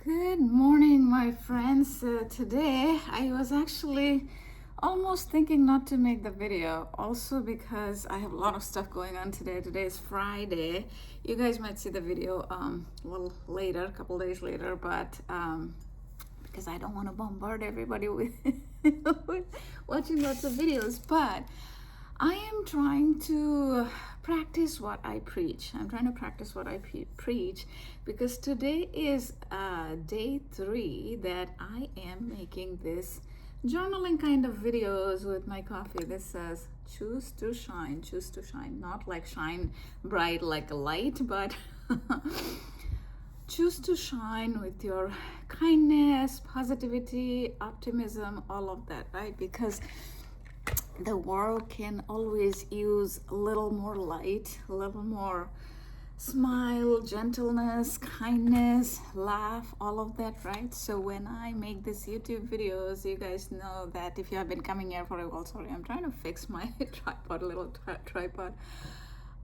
Good morning, my friends. Today I was actually almost thinking not to make the video, also because I have a lot of stuff going on today. Today is Friday. You guys might see the video a little later, a couple days later, but because I don't want to bombard everybody with, with watching lots of videos, but I am trying to practice what I preach. I'm trying to practice what I preach because today is day 3 that I am making this journaling kind of videos with my coffee. This says choose to shine, choose to shine. Not like shine bright like a light, but choose to shine with your kindness, positivity, optimism, all of that, right? Because the world can always use a little more light, a little more smile, gentleness, kindness, laugh, all of that, right? So when I make these YouTube videos, you guys know that if you have been coming here for a while, sorry, I'm trying to fix my tripod, little tripod.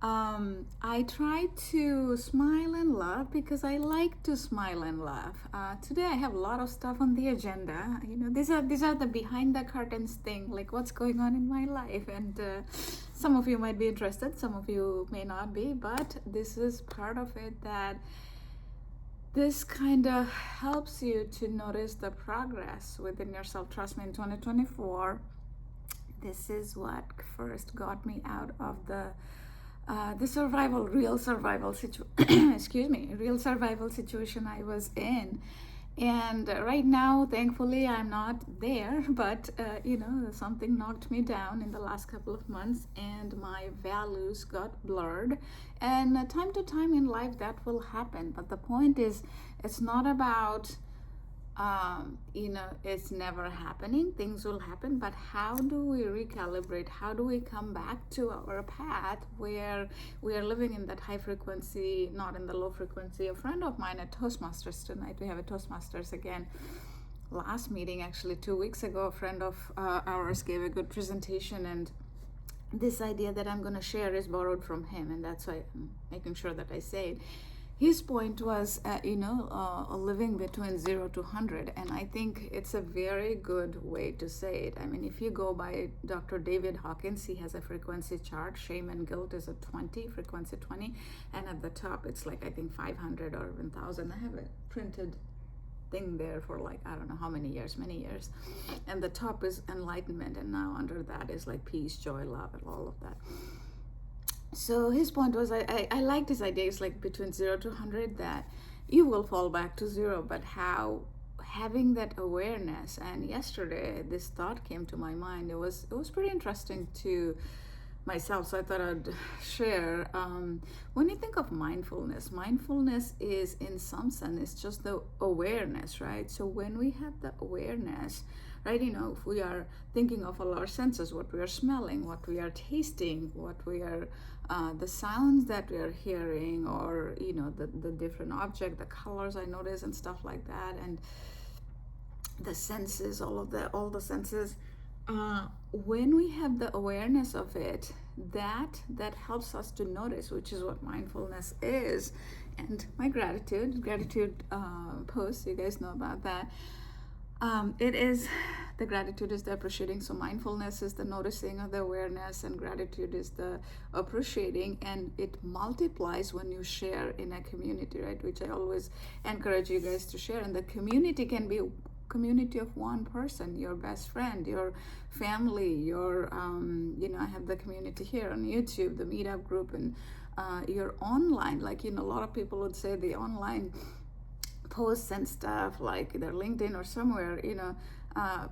I try to smile and laugh because I like to smile and laugh. Today I have a lot of stuff on the agenda. You know, these are the behind the curtains thing, like what's going on in my life. And some of you might be interested, some of you may not be, but this is part of it that this kind of helps you to notice the progress within yourself. Trust me, in 2024, this is what first got me out of the real survival situation, excuse me, real survival situation I was in. And right now, thankfully, I'm not there, but something knocked me down in the last couple of months and my values got blurred. And time to time in life, that will happen. But the point is, it's not about it's never happening. Things will happen, but how do we recalibrate? How do we come back to our path where we are living in that high frequency, not in the low frequency? A friend of mine at Toastmasters tonight, we have a Toastmasters again. Last meeting, actually 2 weeks ago, a friend of ours gave a good presentation, and this idea that I'm going to share is borrowed from him, and that's why I'm making sure that I say it. His point was, living between 0 to 100, and I think it's a very good way to say it. I mean, if you go by Dr. David Hawkins, he has a frequency chart. Shame and guilt is a 20, frequency 20, and at the top it's like, I think 500 or 1,000. I have a printed thing there for like, I don't know how many years, and the top is enlightenment, and now under that is like peace, joy, love, and all of that. So his point was, I like this idea. It's like between 0 to 100 that you will fall back to 0, but how having that awareness. And yesterday this thought came to my mind. It was pretty interesting to myself, so I thought I'd share. When you think of mindfulness is, in some sense, it's just the awareness, right? So when we have the awareness, right, if we are thinking of all our senses, what we are smelling, what we are tasting, what we are the sounds that we are hearing, or the different object, the colors I notice and stuff like that, and the senses, all the senses, when we have the awareness of it, that helps us to notice, which is what mindfulness is. And my gratitude post, you guys know about that. It is, the gratitude is the appreciating. So mindfulness is the noticing of the awareness, and gratitude is the appreciating, and it multiplies when you share in a community, right? Which I always encourage you guys to share. And the community can be community of one person, your best friend, your family, your I have the community here on YouTube, the meetup group, and your online, like a lot of people would say the online posts and stuff, like their LinkedIn or somewhere,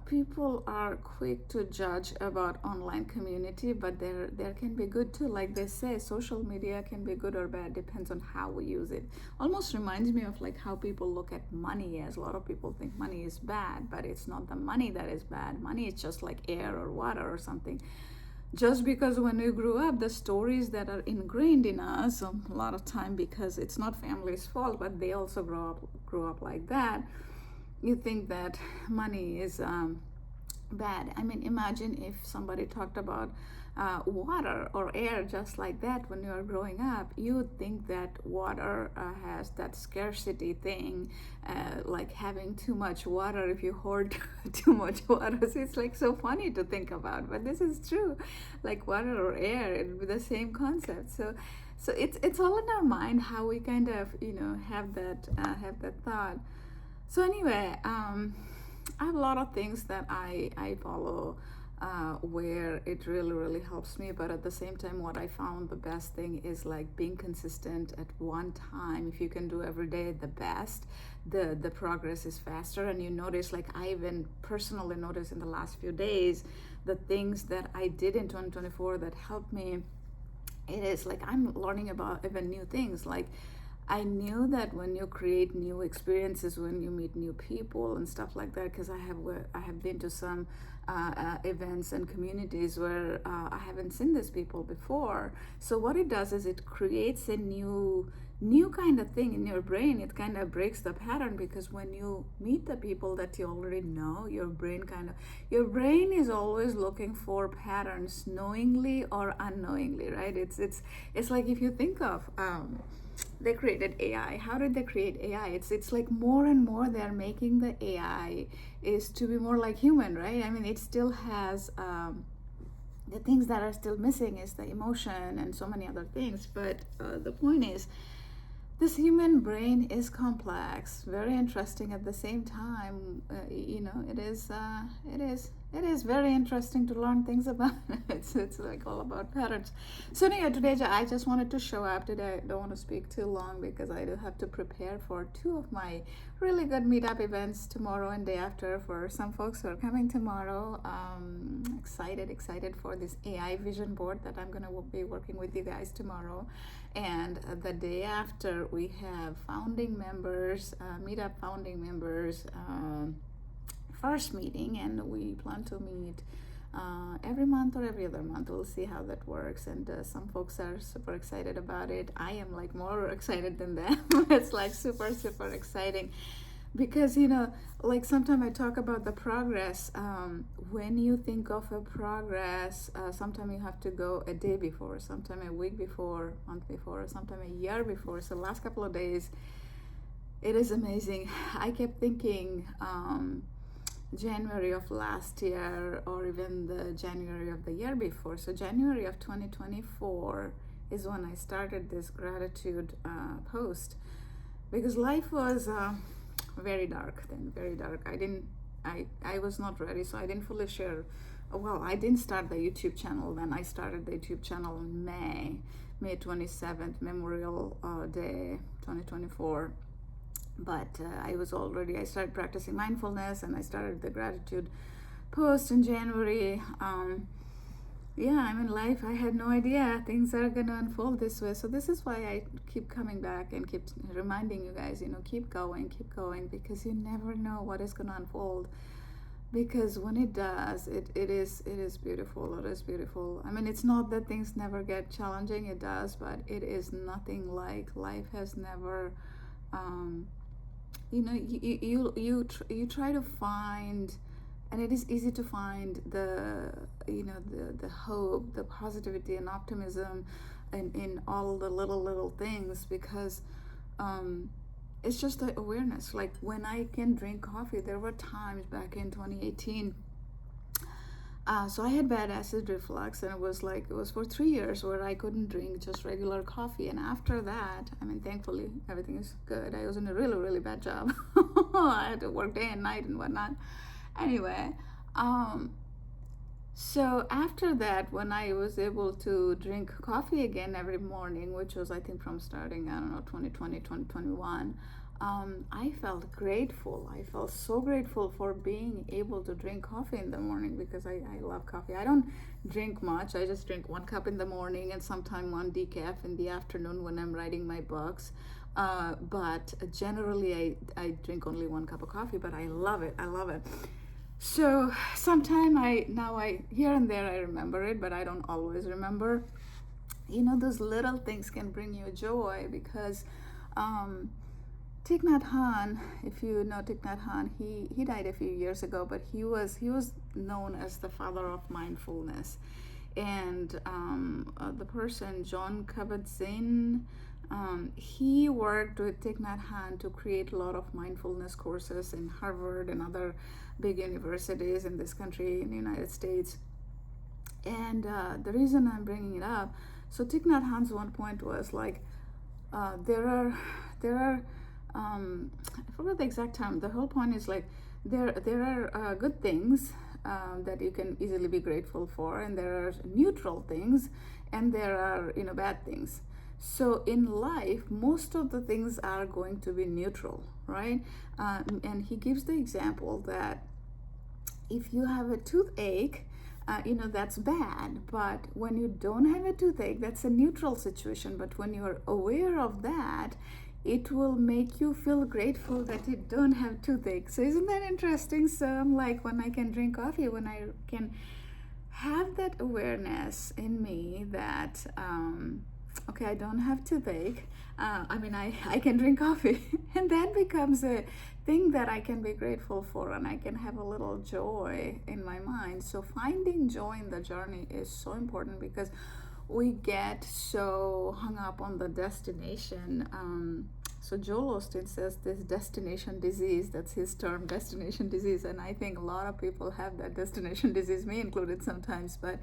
people are quick to judge about online community, but there can be good too. Like they say, social media can be good or bad, depends on how we use it. Almost reminds me of like how people look at money. As a lot of people think money is bad, but it's not the money that is bad. Money is just like air or water or something. Just because when we grew up, the stories that are ingrained in us, a lot of time, because it's not family's fault, but they also grew up like that, you think that money is bad. I mean, imagine if somebody talked about water or air just like that. When you are growing up, you would think that water has that scarcity thing, like having too much water. If you hoard too much water, so it's like so funny to think about, but this is true. Like water or air, it would be the same concept. So it's all in our mind how we kind of have that thought. So anyway, I have a lot of things that I follow where it really helps me, but at the same time, what I found the best thing is like being consistent at one time. If you can do every day the best, the progress is faster. And you notice, like I even personally noticed in the last few days, the things that I did in 2024 that helped me. It is like I'm learning about even new things. Like I knew that when you create new experiences, when you meet new people and stuff like that, because I have been to some events and communities where I haven't seen these people before. So what it does is it creates a new kind of thing in your brain. It kind of breaks the pattern, because when you meet the people that you already know, your brain is always looking for patterns, knowingly or unknowingly, right? It's like if you think of they created AI. How did they create AI? It's like more and more they're making the AI is to be more like human, right? I mean, it still has the things that are still missing is the emotion and so many other things. But the point is, this human brain is complex, very interesting at the same time. It is very interesting to learn things about. It's like all about patterns. So anyway, today I just wanted to show up today. I don't want to speak too long because I do have to prepare for two of my really good meetup events tomorrow and day after for some folks who are coming tomorrow. Excited for this AI vision board that I'm going to be working with you guys tomorrow. And the day after, we have founding members, meetup founding members, first meeting, and we plan to meet every month or every other month. We'll see how that works. And some folks are super excited about it. I am like more excited than them. It's like super exciting. Because like sometimes I talk about the progress. When you think of a progress, sometimes you have to go a day before, sometimes a week before, month before, sometimes a year before. So last couple of days, it is amazing. I kept thinking January of last year, or even the January of the year before. So January of 2024 is when I started this gratitude post, because life was very dark then, very dark. I was not ready, so I didn't fully share. Well, I didn't start the YouTube channel then. I started the YouTube channel in May 27th, Memorial Day 2024. But I started practicing mindfulness, and I started the gratitude post in January. Life, I had no idea things are going to unfold this way. So this is why I keep coming back and keep reminding you guys, keep going, because you never know what is going to unfold. Because when it does, it is beautiful. It is beautiful. I mean, it's not that things never get challenging. It does, but it is nothing like life has never. You try to find. And it is easy to find the hope, the positivity and optimism in all the little things, because it's just the awareness. Like when I can drink coffee, there were times back in 2018. So I had bad acid reflux, and it was for 3 years where I couldn't drink just regular coffee. And after that, I mean, thankfully everything is good. I was in a really bad job. I had to work day and night and whatnot. Anyway, so after that, when I was able to drink coffee again every morning, which was, I think, from starting, 2020, 2021, I felt grateful. I felt so grateful for being able to drink coffee in the morning, because I love coffee. I don't drink much. I just drink 1 cup in the morning and sometimes 1 decaf in the afternoon when I'm writing my books. But generally, I drink only 1 cup of coffee, but I love it. So sometime I here and there I remember it, but I don't always remember. Those little things can bring you joy, because Thich Nhat Hanh, if you know Thich Nhat Hanh, he died a few years ago, but he was known as the father of mindfulness. And the person, John Kabat-Zinn, he worked with Thich Nhat Hanh to create a lot of mindfulness courses in Harvard and other big universities in this country, in the United States. And the reason I'm bringing it up, so Thich Nhat Hanh's one point was like, there are I forgot the exact term. The whole point is like there are good things that you can easily be grateful for, and there are neutral things, and there are bad things. So in life, most of the things are going to be neutral, right? And he gives the example that if you have a toothache, that's bad. But when you don't have a toothache, that's a neutral situation. But when you're aware of that, it will make you feel grateful that you don't have toothache. So isn't that interesting? So I'm like, when I can drink coffee, when I can have that awareness in me that okay, I don't have toothache, I can drink coffee, and that becomes a thing that I can be grateful for, and I can have a little joy in my mind. So finding joy in the journey is so important, because we get so hung up on the destination. So Joel Osteen says this destination disease, that's his term, destination disease, and I think a lot of people have that destination disease, me included sometimes. But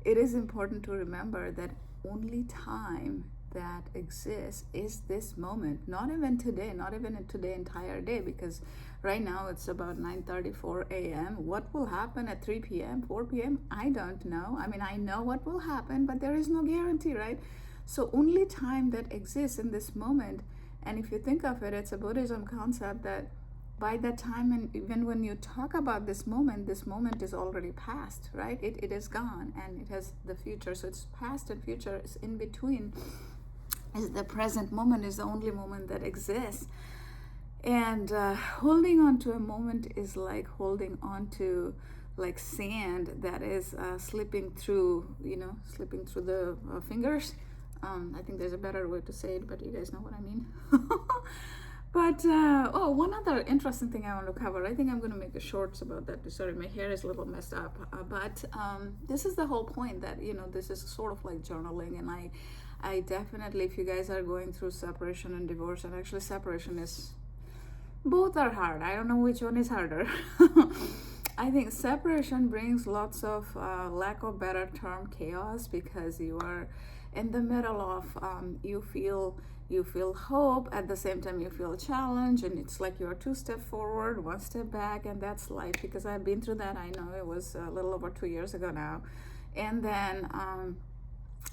it is important to remember that only time that exists is this moment, not even today, not even today entire day, because right now it's about 9:34 a.m. What will happen at 3 p.m., 4 p.m.? I don't know. I know what will happen, but there is no guarantee, right? So only time that exists in this moment. And if you think of it, it's a Buddhism concept that by that time, and even when you talk about this moment is already past, right? It is gone, and it has the future. So it's past and future is in between. Is the present moment is the only moment that exists. And holding on to a moment is like holding on to like sand that is slipping through the fingers. I think there's a better way to say it, but you guys know what I mean. But one other interesting thing I want to cover. I think I'm going to make a shorts about that. Sorry, my hair is a little messed up. But this is the whole point, that this is sort of like journaling, and I definitely, if you guys are going through separation and divorce, and actually separation is, both are hard. I don't know which one is harder. I think separation brings lots of, lack of better term, chaos, because you are in the middle of, you feel hope, at the same time you feel challenge, and it's like you're 2 steps forward, 1 step back, and that's life, because I've been through that. I know it was a little over 2 years ago now. And then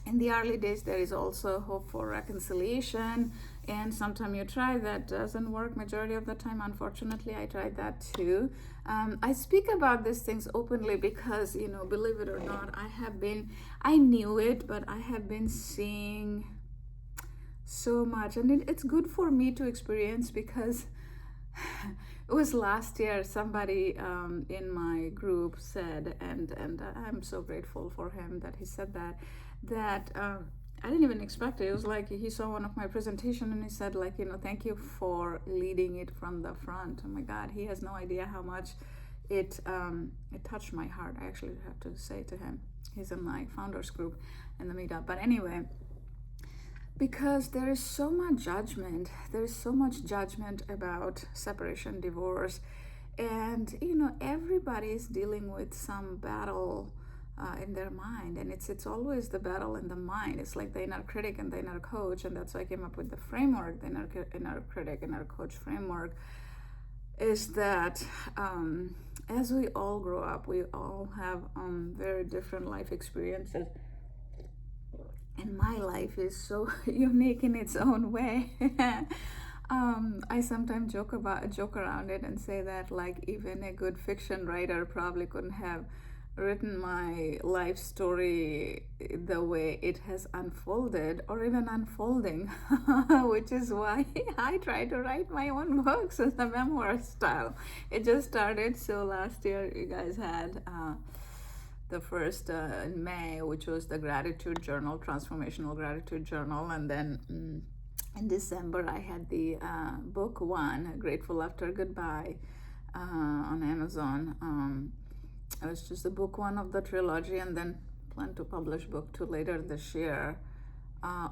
in the early days, there is also hope for reconciliation, and sometimes you try, that doesn't work majority of the time. Unfortunately, I tried that too. I speak about these things openly because, believe it or not, I knew it, but I have been seeing so much, and it's good for me to experience, because it was last year somebody in my group said, and I'm so grateful for him that he said that I didn't even expect it. It was like he saw one of my presentation, and he said, like, thank you for leading it from the front. Oh my God, he has no idea how much it touched my heart. I actually have to say to him, he's in my founders group in the meetup. But anyway, because there is so much judgment. There is so much judgment about separation, divorce, and everybody is dealing with some battle in their mind, and it's always the battle in the mind. It's like the inner critic and the inner coach, and that's why I came up with the framework, the inner critic, inner coach framework. Is that as we all grow up, we all have very different life experiences. And my life is so unique in its own way. I sometimes joke around it and say that, like, even a good fiction writer probably couldn't have written my life story the way it has unfolded, or even unfolding, which is why I try to write my own books in the memoir style. It just started. So last year you guys had the first in May, which was the gratitude journal, transformational gratitude journal, and then in December I had the book one, Grateful After Goodbye, on Amazon. It was just the book one of the trilogy, and then plan to publish book 2 later this year.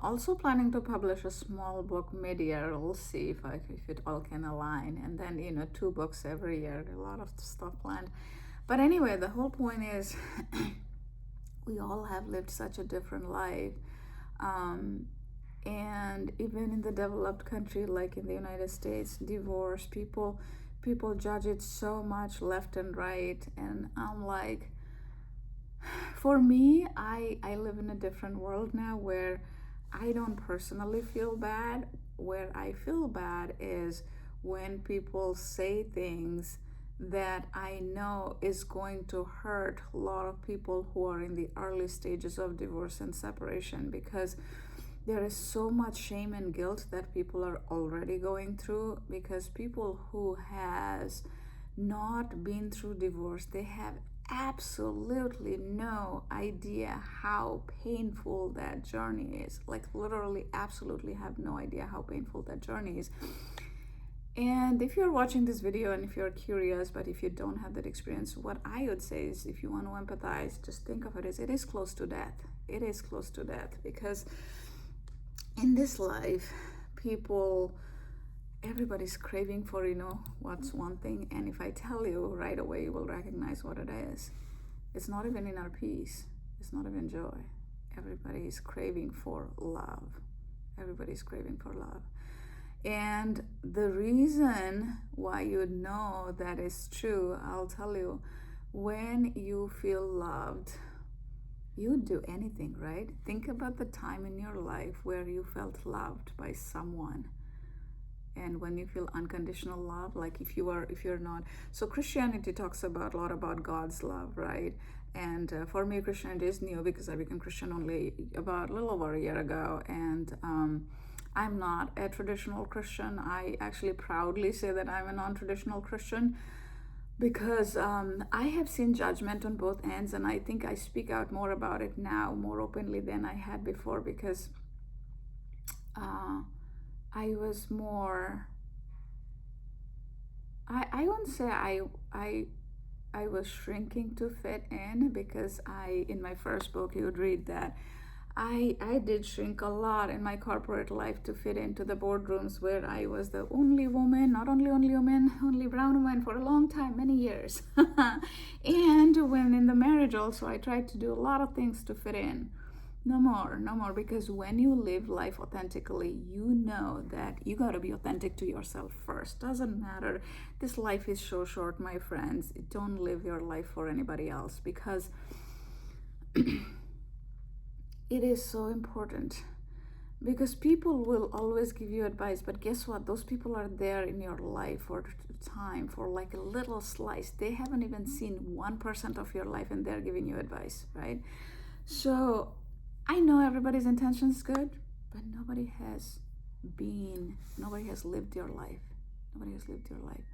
Also planning to publish a small book mid-year. We'll see if it all can align. And then, 2 books every year. A lot of stuff planned. But anyway, the whole point is we all have lived such a different life. And even in the developed country, like in the United States, divorce, people judge it so much left and right. And I'm like, for me, I live in a different world now where I don't personally feel bad. Where I feel bad is when people say things that I know is going to hurt a lot of people who are in the early stages of divorce and separation, because there is so much shame and guilt that people are already going through, because people who has not been through divorce, they have absolutely no idea how painful that journey is. Like literally absolutely have no idea how painful that journey is. And if you're watching this video and if you're curious, but if you don't have that experience, what I would say is, if you want to empathize, just think of it as it is close to death. It is close to death, because in this life, everybody's craving for, what's one thing. And if I tell you right away, you will recognize what it is. It's not even inner peace. It's not even joy. Everybody is craving for love. Everybody's craving for love. And the reason why you know that is true, I'll tell you, when you feel loved, you would do anything, right? Think about the time in your life where you felt loved by someone. And when you feel unconditional love, like if you're not. So Christianity talks a lot about God's love, right? And for me, Christianity is new because I became Christian only about a little over a year ago. And I'm not a traditional Christian. I actually proudly say that I'm a non-traditional Christian, because I have seen judgment on both ends, and I think I speak out more about it now, more openly than I had before, because I was more, I wouldn't say I was shrinking to fit in, because in my first book, you would read that I did shrink a lot in my corporate life to fit into the boardrooms where I was the only woman, not only woman, only brown woman for a long time, many years. And when in the marriage also, I tried to do a lot of things to fit in. No more, because when you live life authentically, you know that you got to be authentic to yourself first. Doesn't matter. This life is so short, my friends. Don't live your life for anybody else, because it is so important, because people will always give you advice, but guess what? Those people are there in your life for time, for like a little slice. They haven't even seen 1% of your life, and they're giving you advice, right? So I know everybody's intention is good, but nobody has lived your life. Nobody has lived your life.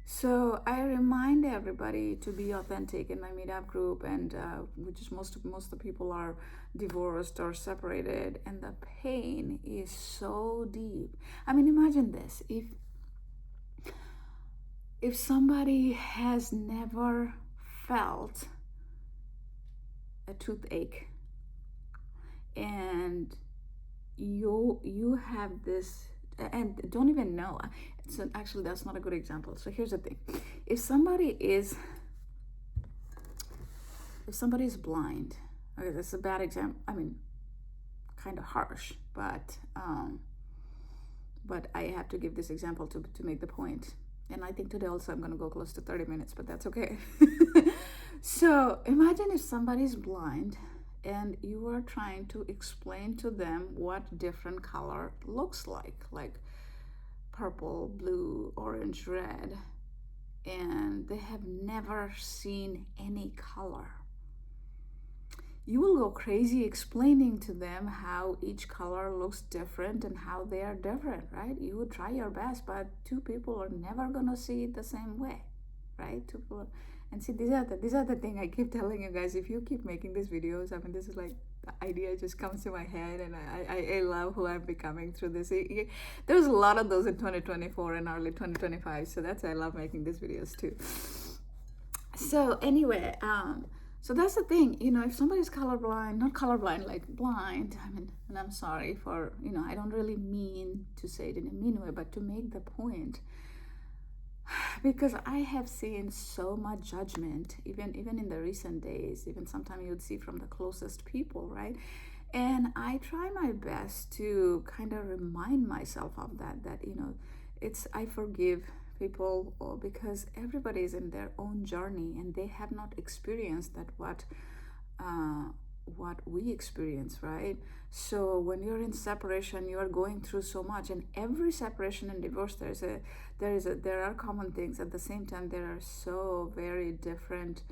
So I remind everybody to be authentic in my meetup group, and which is most of the people are divorced or separated, and the pain is so deep. I mean, imagine this: if somebody has never felt a toothache, and you have this, and don't even know. So actually, that's not a good example. So here's the thing: if somebody is blind, okay, that's a bad example. I mean, kind of harsh, but I have to give this example to make the point. And I think today also I'm going to go close to 30 minutes, but that's okay. So imagine if somebody's blind, and you are trying to explain to them what different color looks like purple, blue, orange, red, and they have never seen any color. You will go crazy explaining to them how each color looks different and how they are different, right? You would try your best, but two people are never gonna see it the same way, right? Two people. And see, these are the thing I keep telling you guys. If you keep making these videos, I mean, this is like the idea just comes to my head, and I love who I'm becoming through this. There's a lot of those in 2024 and early 2025, so that's why I love making these videos too. So anyway, So that's the thing, if somebody's colorblind, not colorblind, like blind, I mean, and I'm sorry for, I don't really mean to say it in a mean way, but to make the point, because I have seen so much judgment, even in the recent days, even sometimes you'd see from the closest people, right? And I try my best to kind of remind myself of that I forgive people, because everybody is in their own journey and they have not experienced that what we experience, right? So when you're in separation, you are going through so much, and every separation and divorce, there are common things. At the same time, there are so very different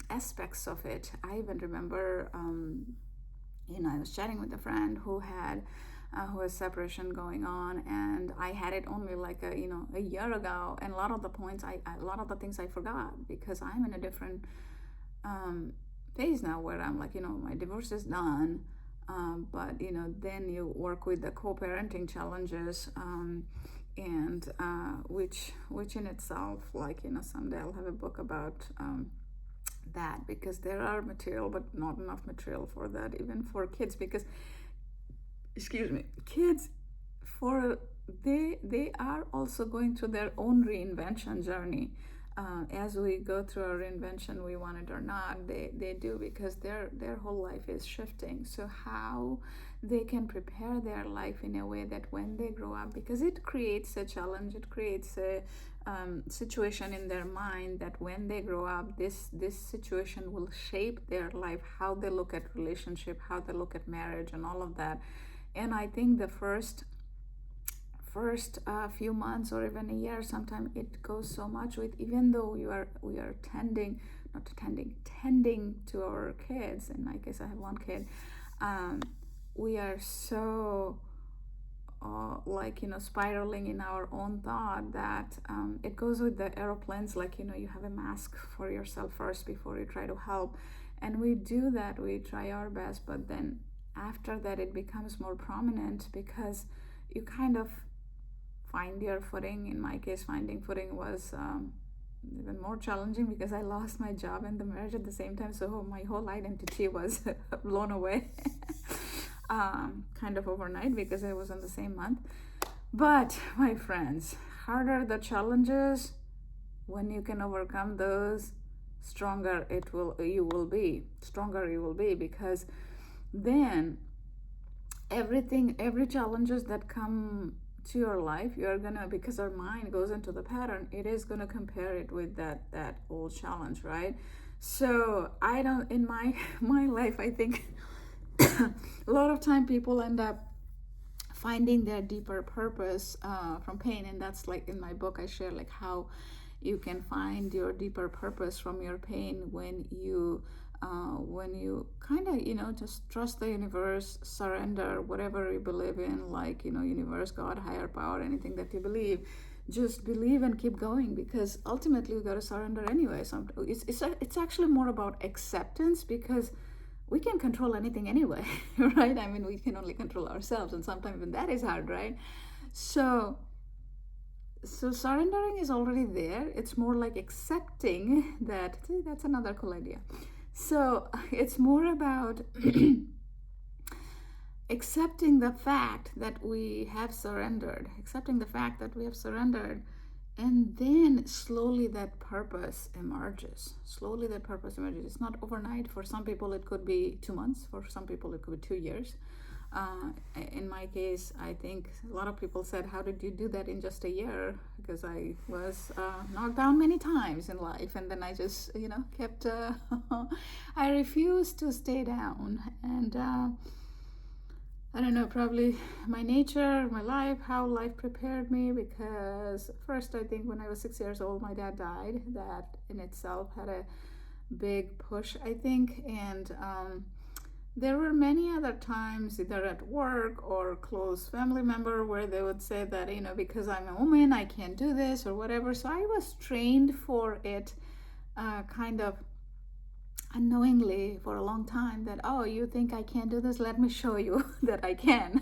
aspects of it. I even remember, I was chatting with a friend who had separation going on, and I had it only like a year ago, and a lot of the points, a lot of the things I forgot, because I'm in a different phase now, where I'm like, my divorce is done, but then you work with the co-parenting challenges, and which in itself, like, someday I'll have a book about that, because there are material, but not enough material for that, even for kids, because kids, they are also going through their own reinvention journey. As we go through our reinvention, we want it or not, they do, because their whole life is shifting. So how they can prepare their life in a way that when they grow up, because it creates a challenge, it creates a situation in their mind, that when they grow up, this situation will shape their life, how they look at relationship, how they look at marriage, and all of that. And I think the first few months, or even a year, sometimes it goes so much with, even though we are tending to our kids, and I guess I have one kid, we are so spiraling in our own thought, that it goes with the airplanes, like, you have a mask for yourself first before you try to help, and we do that, we try our best, but then after that it becomes more prominent, because you kind of find your footing. In my case, finding footing was even more challenging, because I lost my job and the marriage at the same time, so my whole identity was blown away kind of overnight, because it was in the same month. But my friends, harder the challenges, when you can overcome those, stronger you will be, because then every challenges that come to your life, you're gonna, because our mind goes into the pattern, it is gonna compare it with that old challenge, right? So I don't, in my life, I think a lot of time people end up finding their deeper purpose from pain, and that's, like, in my book I share, like, how you can find your deeper purpose from your pain, when you kind of just trust the universe, surrender whatever you believe in, like, universe, God, higher power, anything that you believe, just believe and keep going, because ultimately we got to surrender anyway. It's actually more about acceptance, because we can't control anything anyway, right? I mean, we can only control ourselves, and sometimes even that is hard, right? So surrendering is already there. It's more like accepting that. See, that's another cool idea. So it's more about accepting the fact that we have surrendered, and then slowly that purpose emerges. It's not overnight. For some people it could be 2 months, for some people it could be 2 years. In my case, I think a lot of people said, how did you do that in just a year? Because I was knocked down many times in life, and then I just kept I refused to stay down. And I don't know, probably my nature, my life, how life prepared me, because first, I think when I was 6 years old, my dad died. That in itself had a big push, I think. And there were many other times, either at work or close family member, where they would say that, because I'm a woman, I can't do this or whatever. So I was trained for it kind of unknowingly for a long time, that, oh, you think I can't do this? Let me show you that I can.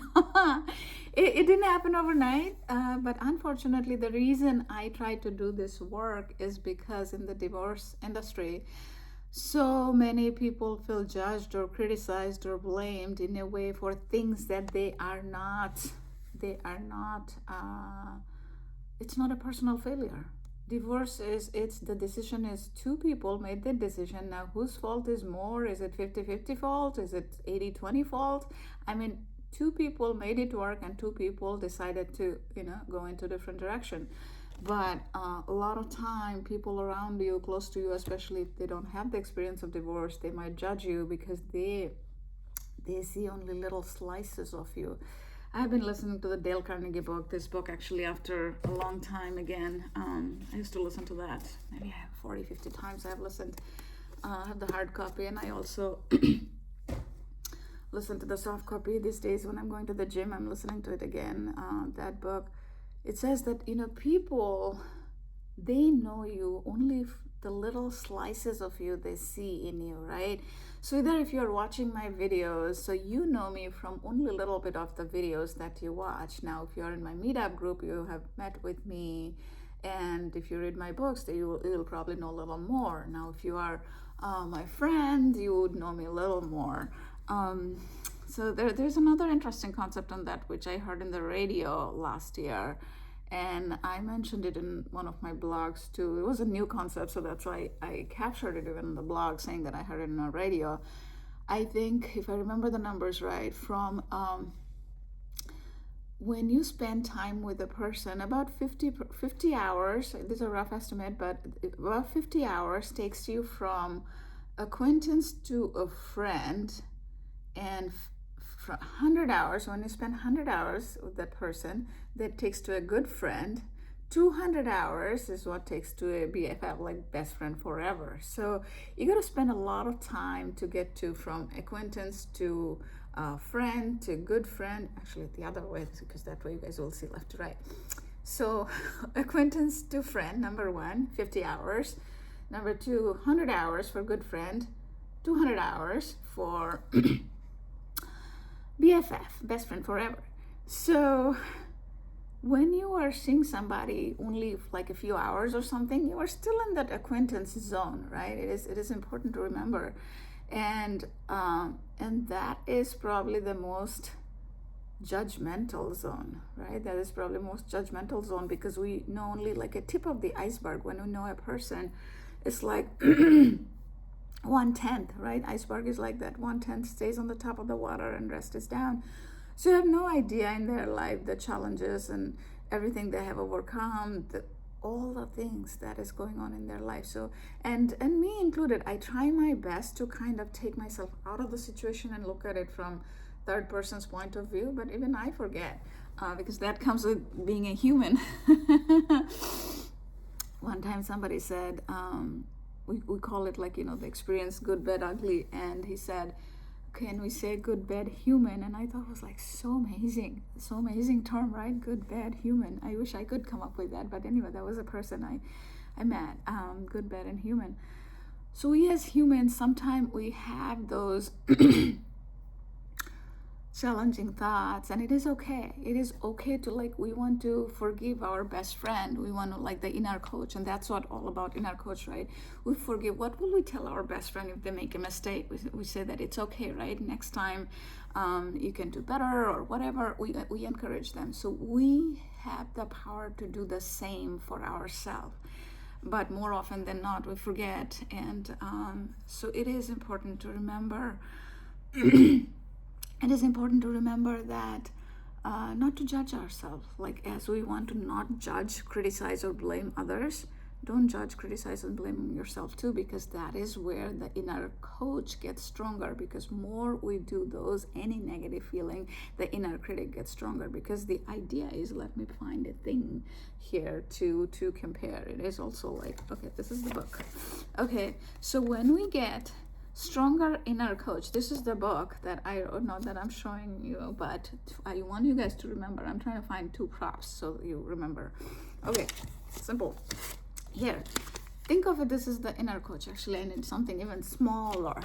It didn't happen overnight, but unfortunately, the reason I try to do this work is because in the divorce industry, So many people feel judged or criticized or blamed in a way for things that they are not. They are not. It's not a personal failure. Divorce is, it's the decision is two people made the decision. Now whose fault is more? Is it 50-50 fault? Is it 80-20 fault? I mean, two people made it work and two people decided to, go into different direction. But a lot of time people around you, close to you, especially if they don't have the experience of divorce, they might judge you because they see only little slices of you. I've been listening to the Dale Carnegie book, this book actually after a long time again. I used to listen to that maybe 40-50 times. I've listened. I have the hard copy, and I also listen to the soft copy these days. When I'm going to the gym, I'm listening to it again. That book, it says that, people, they know you only the little slices of you they see in you, right? So either if you're watching my videos, so you know me from only a little bit of the videos that you watch. Now, if you're in my meetup group, you have met with me. And if you read my books, you'll probably know a little more. Now, if you are my friend, you would know me a little more. So there's another interesting concept on that, which I heard in the radio last year. And I mentioned it in one of my blogs too. It was a new concept, so that's why I captured it even in the blog, saying that I heard it on the radio. I think, if I remember the numbers right, from when you spend time with a person, about 50 hours, this is a rough estimate, but about 50 hours takes you from acquaintance to a friend, and 100 hours, when you spend 100 hours with that person, that takes to a good friend. 200 hours is what takes to a BFF, like best friend forever. So you got to spend a lot of time to get to from acquaintance to friend to good friend. Actually, the other way, because that way you guys will see left to right. So acquaintance to friend, number one, 50 hours. Number two, 100 hours for good friend. 200 hours for BFF, best friend forever. So when you are seeing somebody only like a few hours or something, you are still in that acquaintance zone, right? It is important to remember, and that is probably the most judgmental zone, right? That is probably the most judgmental zone, because we know only like a tip of the iceberg. When we know a person, it's like 1/10, right? Iceberg is like that. 1/10 stays on the top of the water and rest is down. So you have no idea in their life the challenges and everything they have overcome, all the things that is going on in their life. So and me included, I try my best to kind of take myself out of the situation and look at it from third person's point of view. But even I forget, because that comes with being a human. One time somebody said, we call it like, the experience good, bad, ugly. And he said, can we say good, bad, human? And I thought it was like so amazing term, right? Good, bad, human. I wish I could come up with that. But anyway, that was a person I met, good, bad, and human. So we as humans, sometimes we have those challenging thoughts, and it is okay. It is okay to, like, we want to forgive our best friend. We want to, like, the inner coach, and that's what all about inner coach, right? We forgive. What will we tell our best friend if they make a mistake? We say that it's okay, right? Next time you can do better or whatever. We encourage them. So we have the power to do the same for ourselves. But more often than not, we forget. And so it is important to remember. It is important to remember that not to judge ourselves. Like, as we want to not judge, criticize, or blame others, don't judge, criticize, and blame yourself too, because that is where the inner coach gets stronger. Because more we do those, any negative feeling, the inner critic gets stronger. Because the idea is, let me find a thing here to compare. It is also like, okay, this is the book. Okay, so when we get stronger inner coach, this is the book that I wrote, not that I'm showing you, but I want you guys to remember. I'm trying to find two props so you remember. Okay, simple. Here, think of it, this is the inner coach. Actually, I need something even smaller.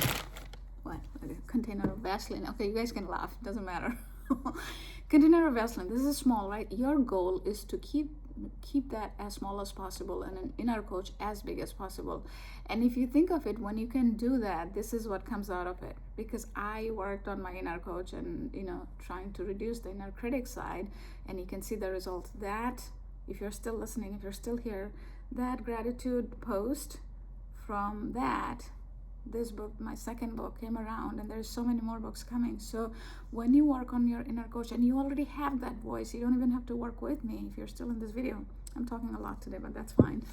What? A container of Vaseline. Okay, you guys can laugh, it doesn't matter. Container of Vaseline, this is small, right? Your goal is to keep keep that as small as possible and an inner coach as big as possible. And if you think of it, when you can do that, this is what comes out of it. Because I worked on my inner coach and, trying to reduce the inner critic side, and you can see the results. That, if you're still listening, if you're still here, that gratitude post from that, this book, my second book, came around, and there's so many more books coming. So when you work on your inner coach, and you already have that voice, you don't even have to work with me if you're still in this video. I'm talking a lot today, but that's fine.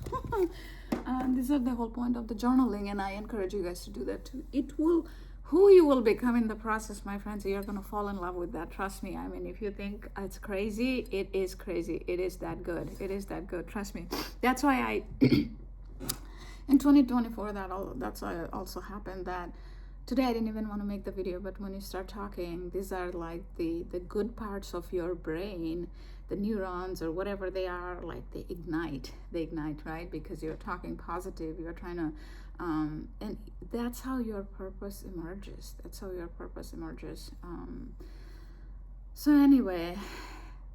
These are the whole point of the journaling, and I encourage you guys to do that too. It will, who you will become in the process, my friends, you're going to fall in love with that. Trust me. I mean, if you think it's crazy, it is crazy. It is that good. It is that good. Trust me. That's why I... In 2024, that's why it also happened that today I didn't even want to make the video, but when you start talking, these are like the good parts of your brain, the neurons or whatever they are, like they ignite, right? Because you're talking positive, you're trying to, and that's how your purpose emerges. So anyway,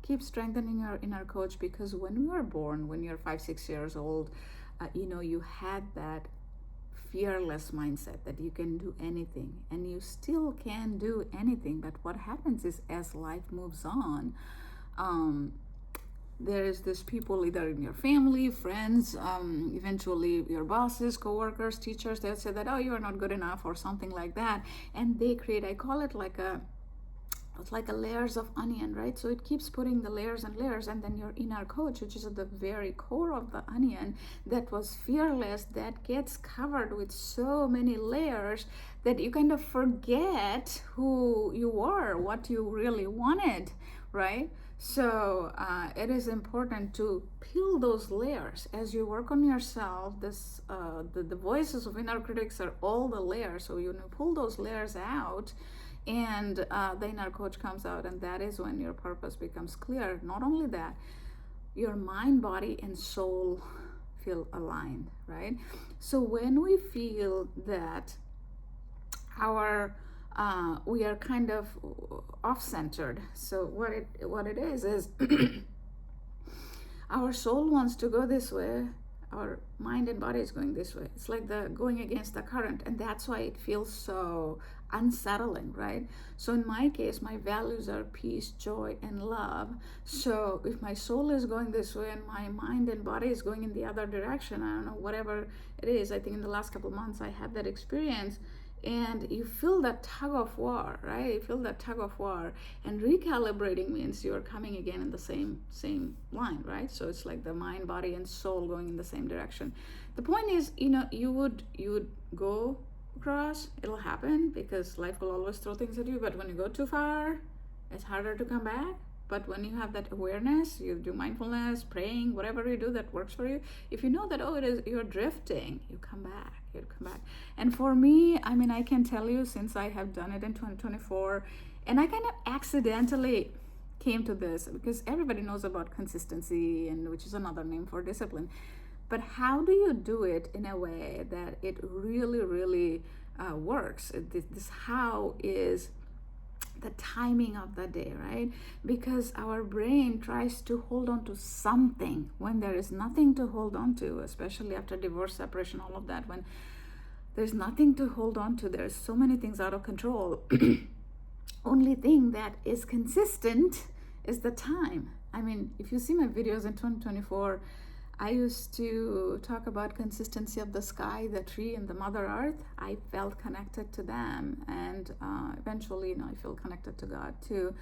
keep strengthening your inner coach, because when we were born, when you're 5-6 years old, you had that fearless mindset that you can do anything, and you still can do anything. But what happens is, as life moves on, there is this people either in your family, friends, eventually your bosses, co-workers, teachers, they'll say that, oh, you are not good enough or something like that. And they create, I call it it's like a layers of onion, right? So it keeps putting the layers and layers, and then your inner coach, which is at the very core of the onion, that was fearless, that gets covered with so many layers that you kind of forget who you were, what you really wanted, right? So it is important to peel those layers as you work on yourself. The voices of inner critics are all the layers, so you pull those layers out, and the inner coach comes out, and that is when your purpose becomes clear. Not only that, your mind, body, and soul feel aligned, right? So when we feel that we are kind of off-centered, so what it is our soul wants to go this way, our mind and body is going this way. It's like going against the current, and that's why it feels so unsettling, right? So in my case, my values are peace, joy, and love. So if my soul is going this way and my mind and body is going in the other direction, I don't know, whatever it is, I think in the last couple of months I had that experience, and you feel that tug of war, right? You feel that tug of war, and recalibrating means you're coming again in the same line, right? So it's like the mind, body, and soul going in the same direction. The point is, you would go across, it'll happen, because life will always throw things at you. But when you go too far, it's harder to come back. But when you have that awareness, you do mindfulness, praying, whatever you do that works for you, if you know that, you're drifting, you come back. And for me, I mean, I can tell you, since I have done it in 2024, and I kind of accidentally came to this, because everybody knows about consistency, and which is another name for discipline. But how do you do it in a way that it really, really works? This how is the timing of the day, right? Because our brain tries to hold on to something when there is nothing to hold on to, especially after divorce, separation, all of that. When there's nothing to hold on to, there's so many things out of control. Only thing that is consistent is the time. I mean, if you see my videos in 2024, I used to talk about consistency of the sky, the tree, and the Mother Earth. I felt connected to them, and eventually, I feel connected to God too.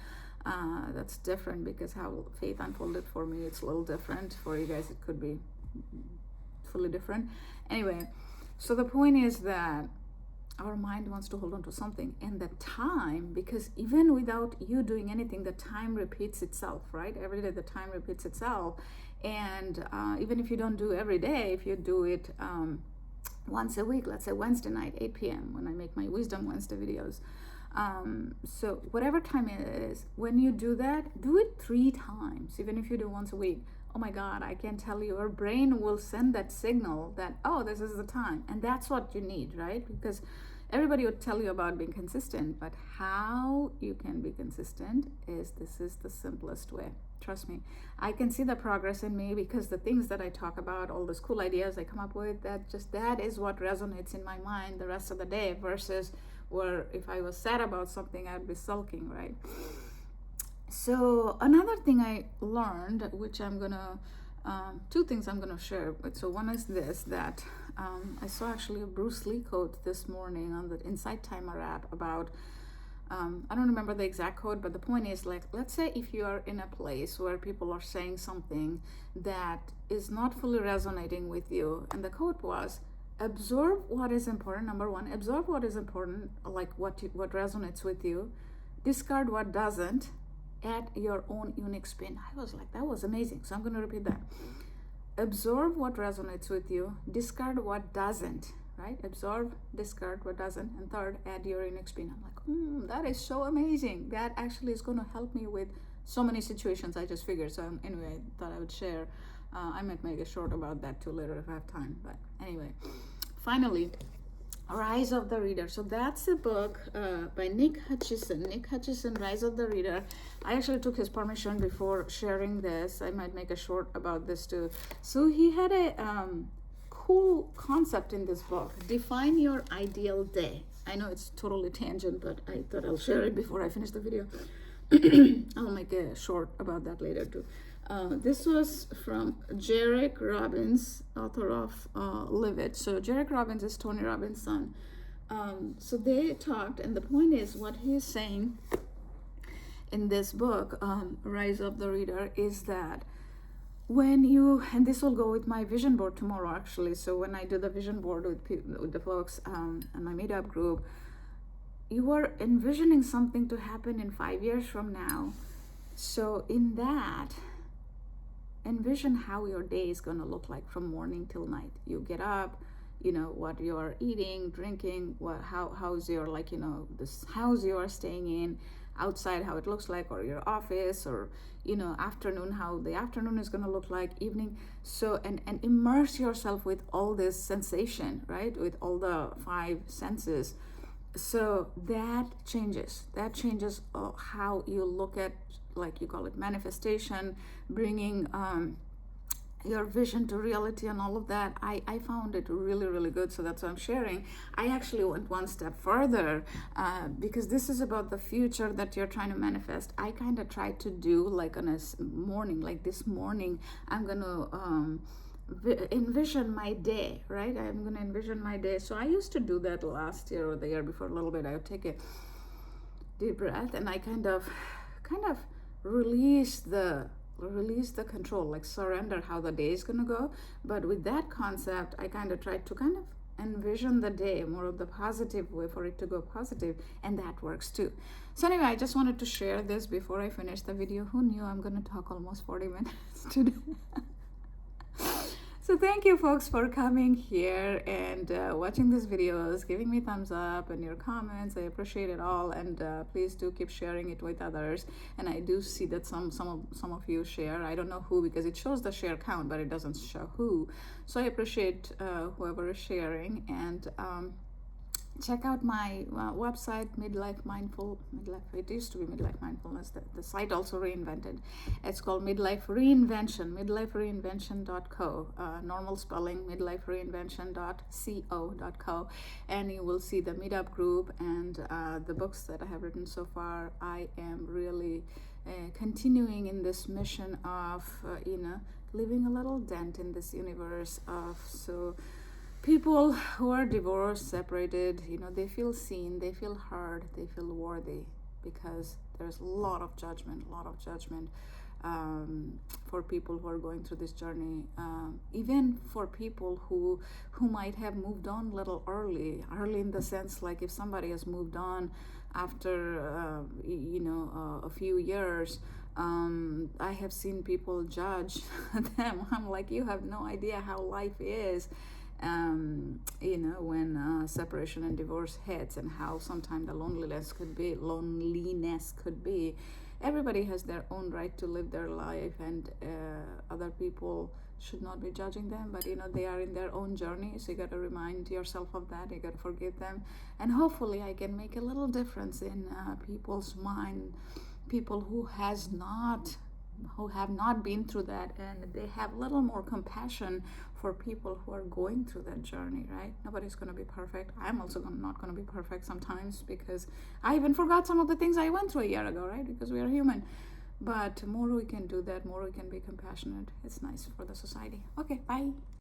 That's different, because how faith unfolded for me, it's a little different. For you guys, it could be fully different. Anyway, so the point is that our mind wants to hold on to something, and the time, because even without you doing anything, the time repeats itself, right? Every day the time repeats itself. And even if you don't do every day, if you do it once a week, let's say Wednesday night, 8 p.m., when I make my Wisdom Wednesday videos. So whatever time it is, when you do that, do it 3 times, even if you do once a week. Oh my God, I can tell you, your brain will send that signal that, this is the time. And that's what you need, right? Because everybody would tell you about being consistent, but how you can be consistent this is the simplest way. Trust me. I can see the progress in me because the things that I talk about, all those cool ideas I come up with, that is what resonates in my mind the rest of the day, versus where if I was sad about something, I'd be sulking, right? So another thing I learned, which I'm gonna, two things I'm gonna share. So one is this, that I saw actually a Bruce Lee quote this morning on the Insight Timer app about, I don't remember the exact quote, but the point is, like, let's say if you are in a place where people are saying something that is not fully resonating with you, and the quote was, absorb what is important. Number one, absorb what is important, like what resonates with you, discard what doesn't, add your own unique spin. I was like, that was amazing. So I'm going to repeat that. Absorb what resonates with you, discard what doesn't, right? Absorb, discard what doesn't, and third, add your unique spin. I'm like, that is so amazing. That actually is going to help me with so many situations. I just figured. So anyway, I thought I would share. I might make a short about that too later if I have time. But anyway, finally, Rise of the Reader. So that's a book by Nick Hutchison. Nick Hutchison, Rise of the Reader. I actually took his permission before sharing this. I might make a short about this too. So he had a cool concept in this book. Define your ideal day. I know it's totally tangent, but I thought I'll share it before I finish the video. I'll make a short about that later too. This was from Jarek Robbins, author of Live It. So Jarek Robbins is Tony Robbins' son. So they talked, and the point is, what he's saying in this book, Rise of the Reader, is that when you, and this will go with my vision board tomorrow actually, so when I do the vision board with the folks and my meetup group, you are envisioning something to happen in 5 years from now. So in that, envision how your day is going to look like from morning till night. You get up, you know, what you're eating, drinking, how's your, like, you know, this house you are staying in, outside how it looks like, or your office, or, you know, afternoon, how the afternoon is going to look like, evening. So and immerse yourself with all this sensation, right, with all the 5 senses. So that changes how you look at, like you call it, manifestation, bringing your vision to reality and all of that. I found it really, really good. So that's what I'm sharing. I actually went one step further because this is about the future that you're trying to manifest. I kind of tried to do, like, on a morning, like this morning, I'm going to envision my day, right? I'm going to envision my day. So I used to do that last year or the year before a little bit. I would take a deep breath and I kind of release the control, like surrender how the day is going to go. But with that concept, I kind of tried to kind of envision the day more of the positive way for it to go positive, and that works too. So anyway, I just wanted to share this before I finish the video. Who knew I'm going to talk almost 40 minutes today? So thank you folks for coming here and watching these videos, giving me thumbs up and your comments. I appreciate it all, and please do keep sharing it with others. And I do see that some of you share. I don't know who, because it shows the share count but it doesn't show who. So I appreciate whoever is sharing, and check out my website, it used to be Midlife Mindfulness. The site also reinvented. It's called Midlife Reinvention, midlifereinvention.co, normal spelling, midlifereinvention.co.co, and you will see the meetup group and the books that I have written so far. I am really continuing in this mission of leaving a little dent in this universe of people who are divorced, separated, they feel seen, they feel heard, they feel worthy, because there's a lot of judgment for people who are going through this journey, even for people who might have moved on a little early in the sense, like if somebody has moved on after a few years. I have seen people judge them. I'm like, you have no idea how life is. When separation and divorce hits, and how sometimes the loneliness could be. Everybody has their own right to live their life, and other people should not be judging them, but they are in their own journey. So you got to remind yourself of that. You got to forgive them, and hopefully I can make a little difference in people's mind, people who has not who have not been through that, and they have a little more compassion for people who are going through that journey, right? Nobody's going to be perfect. I'm also not going to be perfect sometimes, because I even forgot some of the things I went through a year ago, right? Because we are human. But more we can do that, more we can be compassionate. It's nice for the society. Okay, bye.